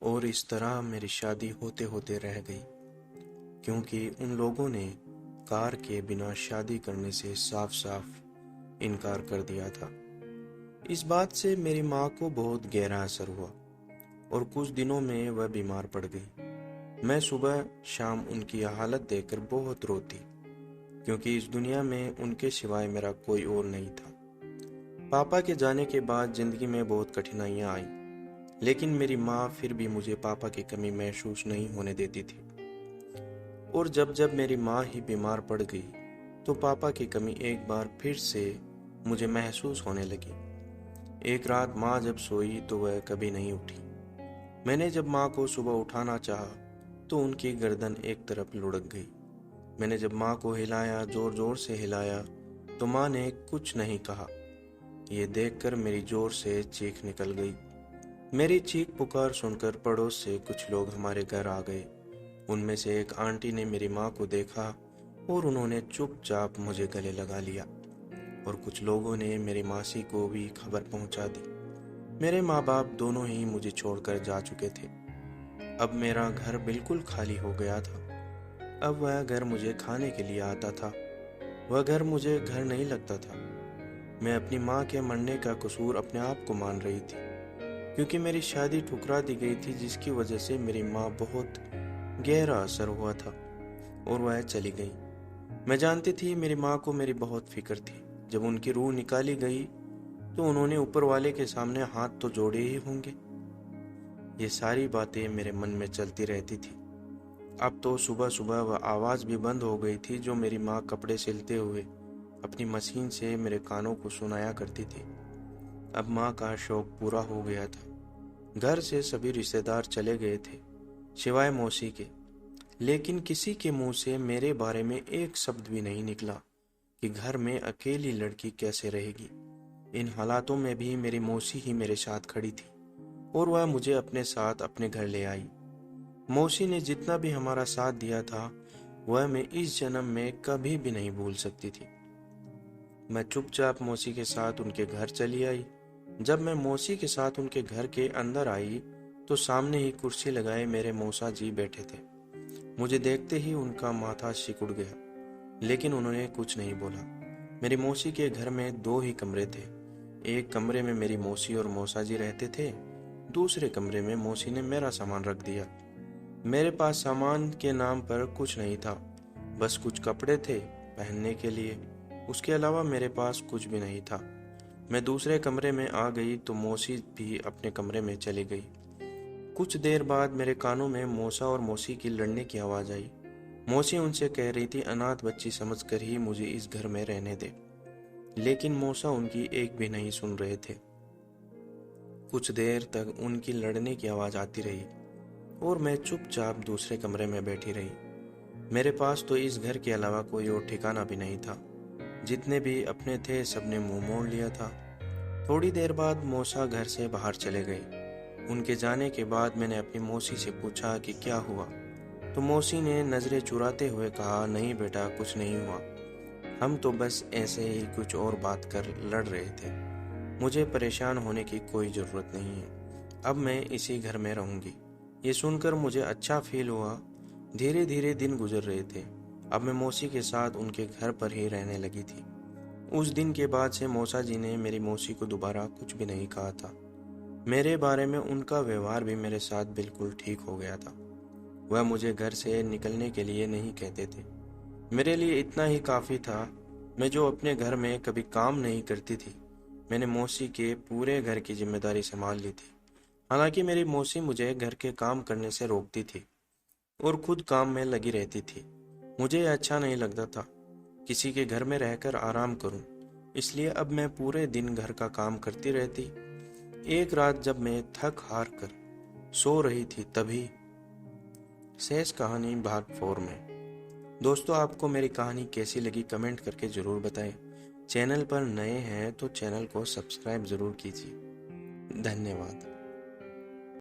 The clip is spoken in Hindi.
और इस तरह मेरी शादी होते होते रह गई, क्योंकि उन लोगों ने कार के बिना शादी करने से साफ साफ इनकार कर दिया था। इस बात से मेरी माँ को बहुत गहरा असर हुआ और कुछ दिनों में वह बीमार पड़ गई। मैं सुबह शाम उनकी हालत देखकर बहुत रोती, क्योंकि इस दुनिया में उनके सिवाय मेरा कोई और नहीं था। पापा के जाने के बाद जिंदगी में बहुत कठिनाइयां आई, लेकिन मेरी माँ फिर भी मुझे पापा की कमी महसूस नहीं होने देती थी। और जब जब मेरी माँ ही बीमार पड़ गई तो पापा की कमी एक बार फिर से मुझे महसूस होने लगी। एक रात माँ जब सोई तो वह कभी नहीं उठी। मैंने जब माँ को सुबह उठाना चाहा तो उनकी गर्दन एक तरफ लुढ़क गई। मैंने जब माँ को हिलाया, जोर जोर से हिलाया, तो माँ ने कुछ नहीं कहा। ये देखकर मेरी जोर से चीख निकल गई। मेरी चीख पुकार सुनकर पड़ोस से कुछ लोग हमारे घर आ गए। उनमें से एक आंटी ने मेरी माँ को देखा और उन्होंने चुपचाप मुझे गले लगा लिया, और कुछ लोगों ने मेरी मासी को भी खबर पहुंचा दी। मेरे माँ बाप दोनों ही मुझे छोड़कर जा चुके थे। अब मेरा घर बिल्कुल खाली हो गया था। अब वह घर मुझे खाने के लिए आता था, वह घर मुझे घर नहीं लगता था। मैं अपनी माँ के मरने का कसूर अपने आप को मान रही थी, क्योंकि मेरी शादी ठुकरा दी गई थी, जिसकी वजह से मेरी माँ बहुत गहरा असर हुआ था और वह चली गई। मैं जानती थी मेरी माँ को मेरी बहुत फिक्र थी। जब उनकी रूह निकाली गई तो उन्होंने ऊपर वाले के सामने हाथ तो जोड़े ही होंगे। ये सारी बातें मेरे मन में चलती रहती थी। अब तो सुबह सुबह वह आवाज़ भी बंद हो गई थी जो मेरी माँ कपड़े सिलते हुए अपनी मशीन से मेरे कानों को सुनाया करती थी। अब माँ का शौक पूरा हो गया था। घर से सभी रिश्तेदार चले गए थे सिवाय मौसी के, लेकिन किसी के मुंह से मेरे बारे में एक शब्द भी नहीं निकला कि घर में अकेली लड़की कैसे रहेगी। इन हालातों में भी मेरी मौसी ही मेरे साथ खड़ी थी और वह मुझे अपने साथ अपने घर ले आई। मौसी ने जितना भी हमारा साथ दिया था वह मैं इस जन्म में कभी भी नहीं भूल सकती थी। मैं चुपचाप मौसी के साथ उनके घर चली आई। जब मैं मौसी के साथ उनके घर के अंदर आई तो सामने ही कुर्सी लगाए मेरे मौसा जी बैठे थे। मुझे देखते ही उनका माथा सिकुड़ गया, लेकिन उन्होंने कुछ नहीं बोला। मेरी मौसी के घर में दो ही कमरे थे। एक कमरे में मेरी मौसी और मौसा जी रहते थे, दूसरे कमरे में मौसी ने मेरा सामान रख दिया। मेरे पास सामान के नाम पर कुछ नहीं था, बस कुछ कपड़े थे पहनने के लिए। उसके अलावा मेरे पास कुछ भी नहीं था। मैं दूसरे कमरे में आ गई तो मौसी भी अपने कमरे में चली गई। कुछ देर बाद मेरे कानों में मौसा और मौसी की लड़ने की आवाज़ आई। मौसी उनसे कह रही थी अनाथ बच्ची समझकर ही मुझे इस घर में रहने दे, लेकिन मौसा उनकी एक भी नहीं सुन रहे थे। कुछ देर तक उनकी लड़ने की आवाज़ आती रही और मैं चुपचाप दूसरे कमरे में बैठी रही। मेरे पास तो इस घर के अलावा कोई और ठिकाना भी नहीं था। जितने भी अपने थे सबने मुंह मोड़ लिया था। थोड़ी देर बाद मौसा घर से बाहर चले गए। उनके जाने के बाद मैंने अपनी मौसी से पूछा कि क्या हुआ, तो मौसी ने नज़रें चुराते हुए कहा, नहीं बेटा, कुछ नहीं हुआ। हम तो बस ऐसे ही कुछ और बात कर लड़ रहे थे। मुझे परेशान होने की कोई ज़रूरत नहीं है। अब मैं इसी घर में रहूँगी। ये सुनकर मुझे अच्छा फील हुआ। धीरे धीरे दिन गुजर रहे थे। अब मैं मौसी के साथ उनके घर पर ही रहने लगी थी। उस दिन के बाद से मौसा जी ने मेरी मौसी को दोबारा कुछ भी नहीं कहा था। मेरे बारे में उनका व्यवहार भी मेरे साथ बिल्कुल ठीक हो गया था। वह मुझे घर से निकलने के लिए नहीं कहते थे। मेरे लिए इतना ही काफ़ी था। मैं जो अपने घर में कभी काम नहीं करती थी, मैंने मौसी के पूरे घर की जिम्मेदारी संभाल ली थी। हालांकि मेरी मौसी मुझे घर के काम करने से रोकती थी और खुद काम में लगी रहती थी। मुझे यह अच्छा नहीं लगता था किसी के घर में रहकर आराम करूं, इसलिए अब मैं पूरे दिन घर का काम करती रहती। एक रात जब मैं थक हार कर सो रही थी तभी शेष कहानी भाग 4 में। दोस्तों, आपको मेरी कहानी कैसी लगी कमेंट करके ज़रूर बताएं। चैनल पर नए हैं तो चैनल को सब्सक्राइब ज़रूर कीजिए। धन्यवाद।